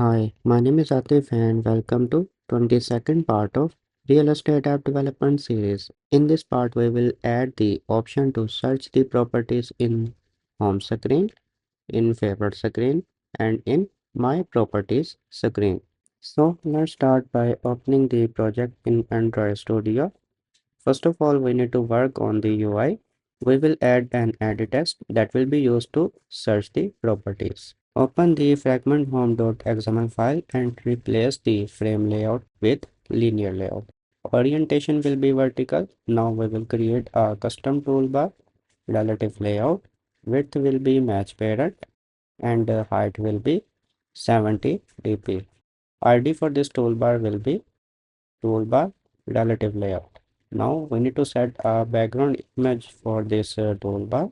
Hi, my name is Atif and welcome to 22nd part of Real Estate App Development series. In this part, we will add the option to search the properties in Home screen, in Favorite screen, and in My Properties screen. So let's start by opening the project in Android Studio. First of all, we need to work on the UI. We will add an edit text that will be used to search the properties. Open the fragment.home.xml file and replace the frame layout with linear layout. Orientation will be vertical. Now we will create a custom toolbar. Relative layout. Width will be match parent and height will be 70 dp. ID for this toolbar will be toolbar relative layout. Now we need to set a background image for this toolbar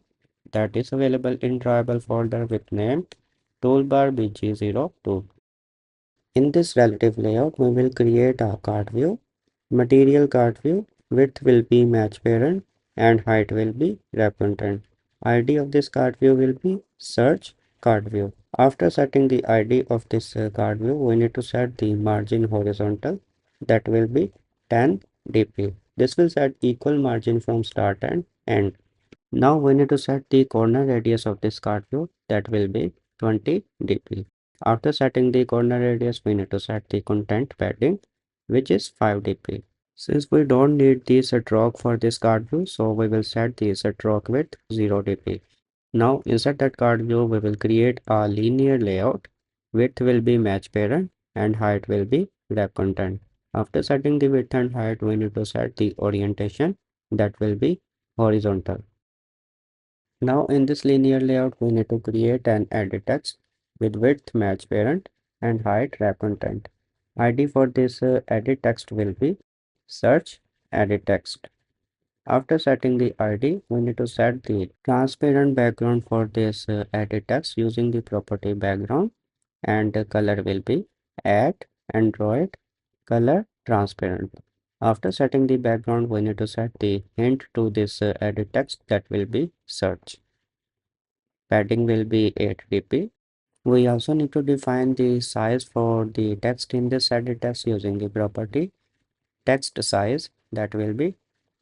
that is available in drawable folder with name toolbar bg02. In this relative layout, we will create a card view, material card view, width will be match parent and height will be repentant. ID of this card view will be search card view. After setting the ID of this card view, we need to set the margin horizontal that will be 10 dp. This will set equal margin from start and end. Now we need to set the corner radius of this card view that will be 20 dp. After setting the corner radius, we need to set the content padding which is 5 dp. Since we don't need the stroke for this card view, so we will set the stroke width 0 dp. Now inside that card view, we will create a linear layout. Width will be match parent and height will be wrap content. After setting the width and height, we need to set the orientation that will be horizontal. Now in this linear layout, we need to create an edit text with width match parent and height wrap content. ID for this edit text will be search edit text. After setting the ID, we need to set the transparent background for this edit text using the property background, and the color will be add Android color transparent. After setting the background, we need to set the hint to this edit text that will be search. Padding will be 8 dp. We also need to define the size for the text in this edit text using the property text size that will be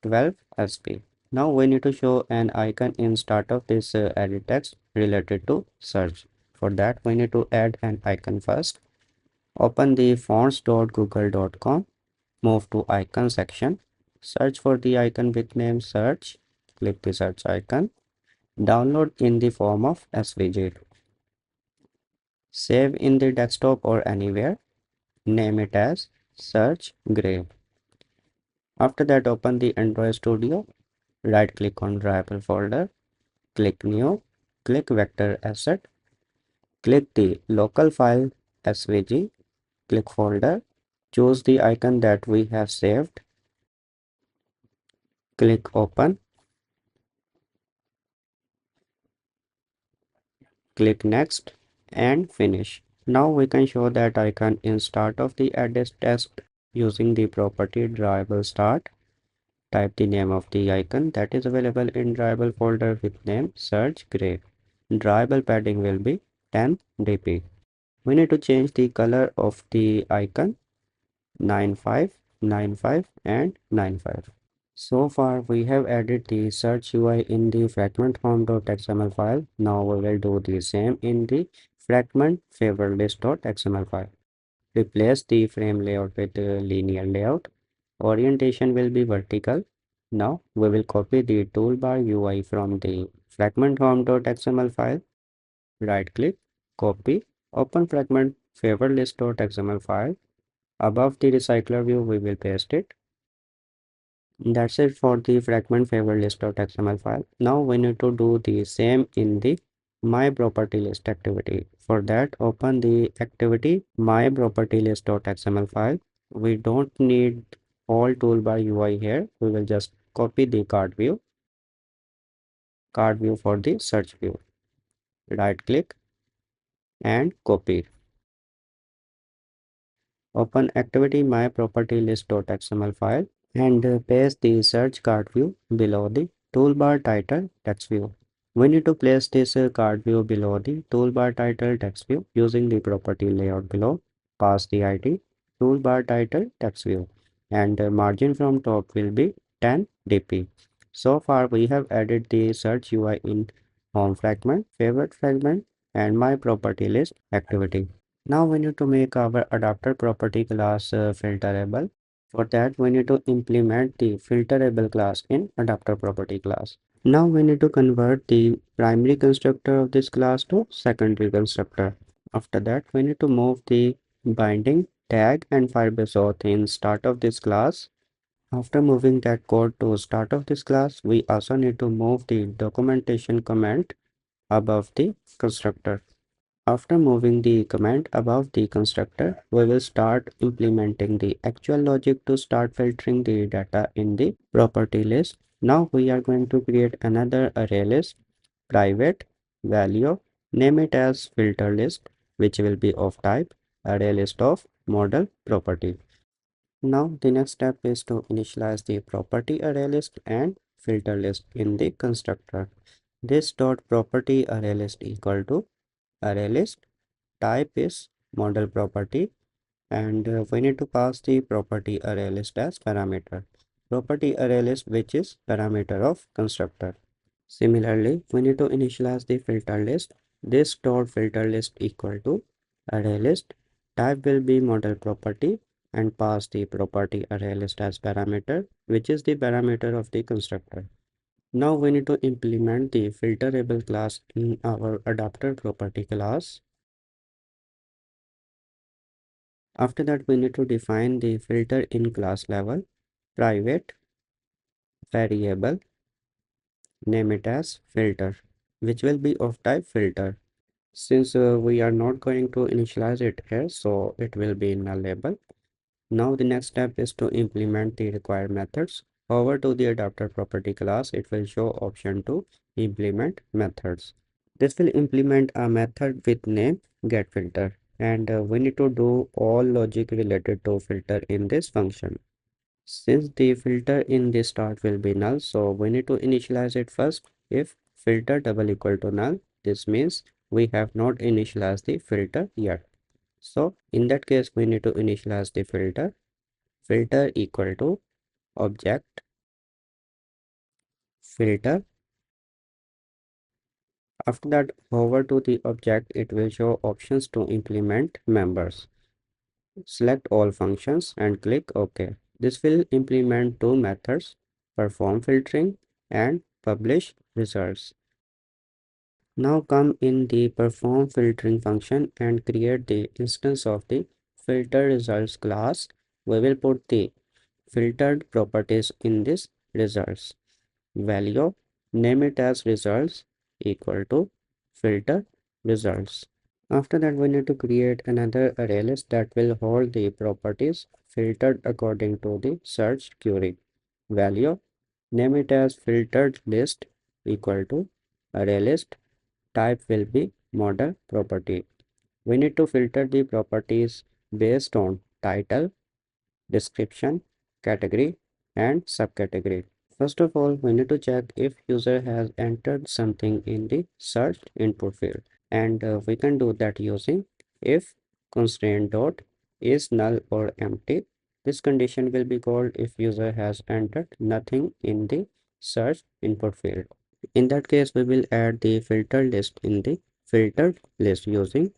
12 sp. Now we need to show an icon in start of this edit text related to search. For that we need to add an icon first. Open the fonts.google.com, move to icon section, search for the icon with name search, click the search icon, download in the form of svg, save in the desktop or anywhere, name it as search gray. After that, open the Android Studio, right click on drawable folder, click new, click vector asset, click the local file svg, click folder, choose the icon that we have saved, click open, click next and finish. Now we can show that icon in start of the edit text using the property drawable start. Type the name of the icon that is available in drawable folder with name search gray. Drawable padding will be 10 dp. We need to change the color of the icon 95, 95 and 95. So far we have added the search UI in the fragment home.xml file. Now we will do the same in the fragment favorlist.xml file. Replace the frame layout with the linear layout. Orientation will be vertical. Now we will copy the toolbar UI from the fragment home.xml file. Right click, copy, open fragment favorlist.xml file. Above the recycler view, we will paste it. That's it for the fragment favorlist.xml file. Now we need to do the same in the my property list activity. For that, open the activity my property list.xml file. We don't need all toolbar UI here. We will just copy the card view for the search view. Right click and copy. Open activity my property list.xml file and paste the search card view below the toolbar title text view. We need to place this card view below the toolbar title text view using the property layout below. Pass the ID, toolbar title text view, and margin from top will be 10 dp. So far we have added the search UI in home fragment, favorite fragment, and my property list activity. Now we need to make our adapter property class filterable. For that we need to implement the filterable class in adapter property class. Now we need to convert the primary constructor of this class to secondary constructor. After that, we need to move the binding tag and Firebase auth in start of this class. After moving that code to start of this class, we also need to move the documentation comment above the constructor. After moving the command above the constructor, we will start implementing the actual logic to start filtering the data in the property list. Now we are going to create another array list, private value, name it as filter list, which will be of type array list of model property. Now the next step is to initialize the property array list and filter list in the constructor. This dot property array list equal to array list, type is model property, and we need to pass the property array list as parameter. Property array list, which is parameter of constructor. Similarly, we need to initialize the filter list. This dot filter list equal to array list, type will be model property, and pass the property array list as parameter, which is the parameter of the constructor. Now we need to implement the filterable class in our adapter property class. After that, we need to define the filter in class level, private variable, name it as filter, which will be of type filter. Since we are not going to initialize it here, so it will be nullable. Now the next step is to implement the required methods. Over to the adapter property class, it will show option to implement methods. This will implement a method with name getFilter, and we need to do all logic related to filter in this function. Since the filter in the start will be null, so we need to initialize it first. If filter double equal to null, this means we have not initialized the filter yet. So in that case, we need to initialize the filter equal to object filter. After that, over to the object, it will show options to implement members. Select all functions and click OK. This will implement two methods, perform filtering and publish results. Now come in the perform filtering function and create the instance of the filter results class. We will put the filtered properties in this results. Value, name it as results equal to filter results. After that, we need to create another array list that will hold the properties filtered according to the search query. Value, name it as filtered list equal to array list, type will be model property. We need to filter the properties based on title, description, category, and subcategory. First of all, we need to check if user has entered something in the search input field, and we can do that using if constraint dot is null or empty. This condition will be called if user has entered nothing in the search input field. In that case, we will add the filtered list in the filtered list using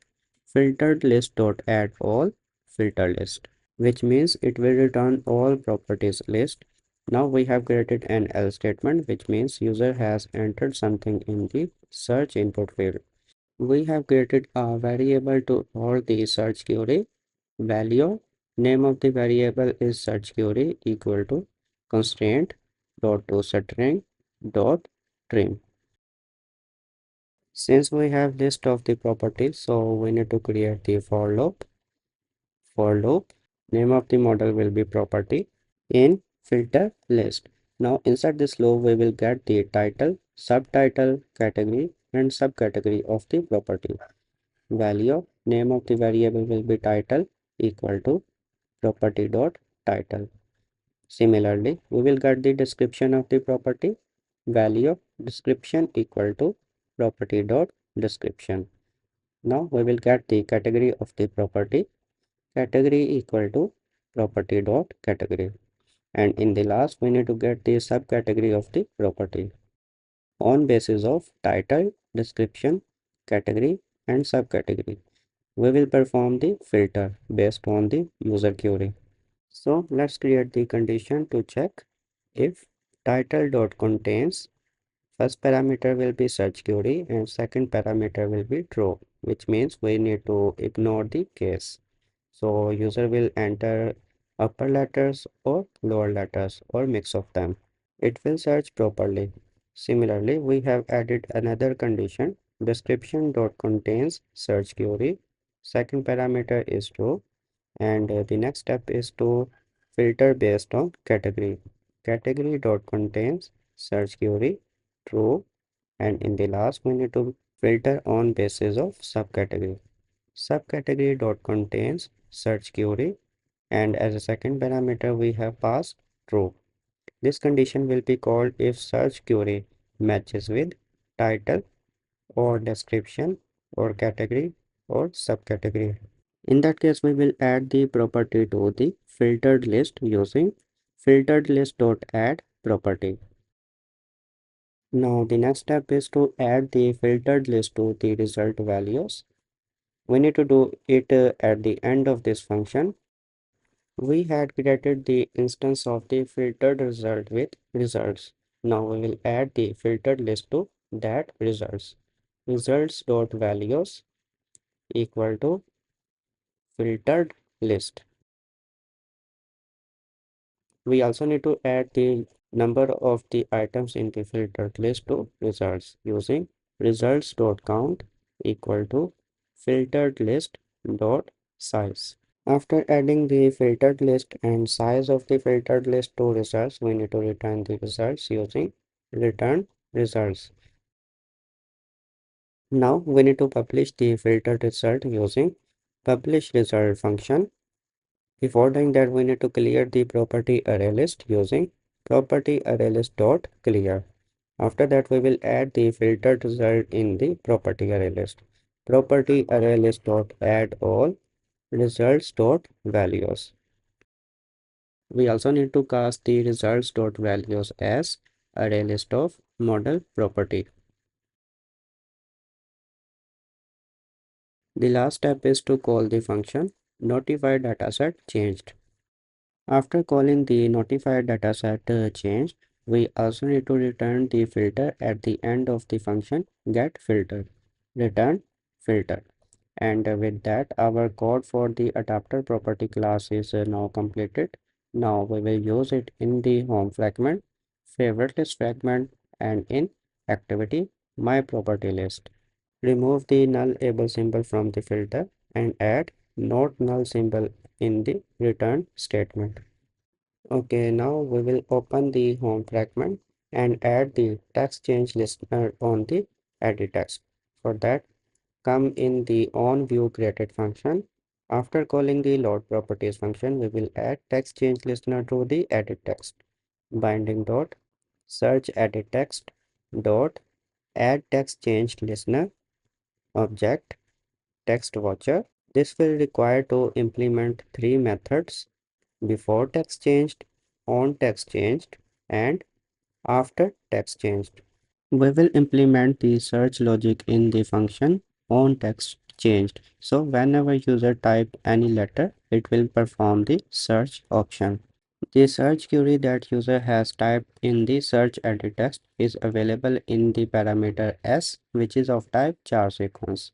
filtered list dot add all filter list, which means it will return all properties list. Now we have created an else statement, which means user has entered something in the search input field. We have created a variable to hold the search query. Value, name of the variable is search query equal to constraint dot to string dot trim. Since we have list of the properties, so we need to create the for loop. For loop, name of the model will be property in filter list. Now inside this loop, we will get the title, subtitle, category, and subcategory of the property. Value, name of the variable will be title equal to property dot title. Similarly, we will get the description of the property. Value of description equal to property dot description. Now we will get the category of the property. Category equal to property dot category. And in the last we need to get the subcategory of the property. On basis of title, description, category and subcategory, we will perform the filter based on the user query. So let's create the condition to check if title dot contains first parameter will be search query and second parameter will be true, which means we need to ignore the case. So user will enter upper letters or lower letters or mix of them. It will search properly. Similarly, we have added another condition. Description dot contains search query. Second parameter is true, and the next step is to filter based on category. Category dot contains search query true, and in the last we need to filter on basis of subcategory. Subcategory dot contains search query, and as a second parameter we have passed true. This condition will be called if search query matches with title or description or category or subcategory. In that case, we will add the property to the filtered list using filtered list.add property. Now the next step is to add the filtered list to the result values. We need to do it at the end of this function. We had created the instance of the filtered result with results. Now we will add the filtered list to that results. Results.values equal to filtered list. We also need to add the number of the items in the filtered list to results using results.count equal to filtered list dot size. After adding the filtered list and size of the filtered list to results, we need to return the results using return results. Now we need to publish the filtered result using publish result function. Before doing that, we need to clear the property array list using property array list dot clear. After that, we will add the filtered result in the property array list. Property array list dot add all results dot values. We also need to cast the results dot values as array list of model property. The last step is to call the function notify dataset changed. After calling the notified dataset changed, we also need to return the filter at the end of the function get filter. Return filter. And with that, our code for the adapter property class is now completed. Now we will use it in the home fragment, favorite list fragment, and in activity my property list. Remove the null able symbol from the filter and add not null symbol in the return statement. Okay, now we will open the home fragment and add the text change listener on the edit text. For that, come in the on view created function. After calling the load properties function, we will add text change listener to the edit text. Binding dot search edit text dot add text change listener object text watcher. This will require to implement three methods: before text changed, on text changed, and after text changed. We will implement the search logic in the function on text changed. So whenever user type any letter, it will perform the search option. The search query that user has typed in the search edit text is available in the parameter s, which is of type char sequence.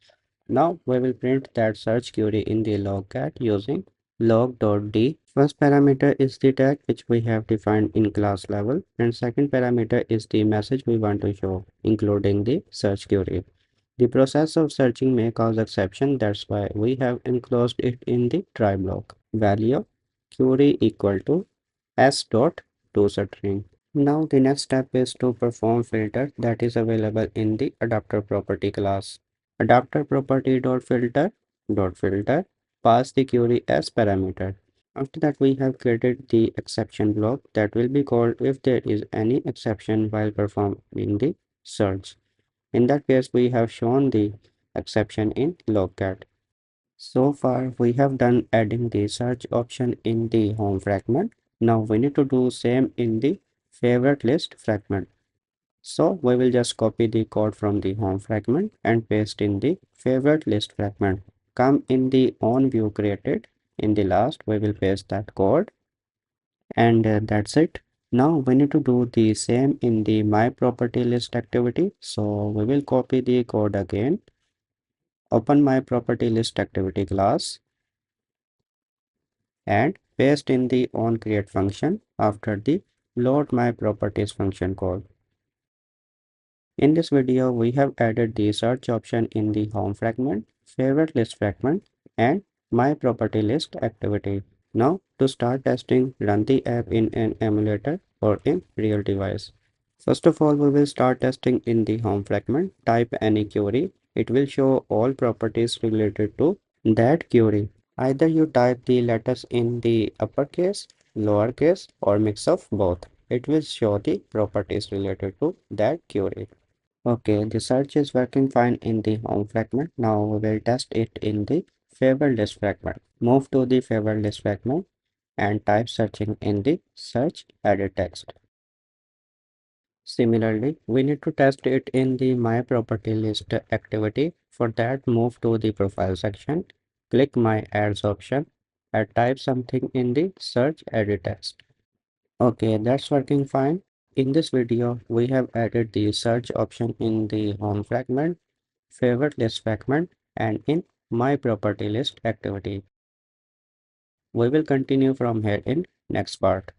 Now we will print that search query in the logcat using log.d. First parameter is the tag which we have defined in class level, and second parameter is the message we want to show, including the search query. The process of searching may cause exception, that's why we have enclosed it in the try block. Value of query equal to s dot toString. Now the next step is to perform filter that is available in the adapter property class. Adapter property dot filter pass the query as parameter. After that, we have created the exception block that will be called if there is any exception while performing the search. In that case, we have shown the exception in logcat. So far, we have done adding the search option in the home fragment. Now we need to do same in the favorite list fragment. So we will just copy the code from the home fragment and paste in the favorite list fragment. Come in the on view created. In the last, we will paste that code, and that's it. Now we need to do the same in the my property list activity. So we will copy the code again. Open my property list activity class and paste in the on create function after the load my properties function code. In this video, we have added the search option in the home fragment, favorite list fragment, and my property list activity. Now, to start testing, run the app in an emulator or in real device. First of all, we will start testing in the home fragment. Type any query. It will show all properties related to that query. Either you type the letters in the uppercase, lowercase, or mix of both. It will show the properties related to that query. Okay, the search is working fine in the home fragment. Now we will test it in the favorite list fragment. Move to the favorite list fragment and type searching in the search edit text. Similarly, we need to test it in the my property list activity. For that, move to the profile section, click my ads option and type something in the search edit text. Okay, that's working fine. In this video, we have added the search option in the home fragment, favorite list fragment, and in my property list activity. We will continue from here in next part.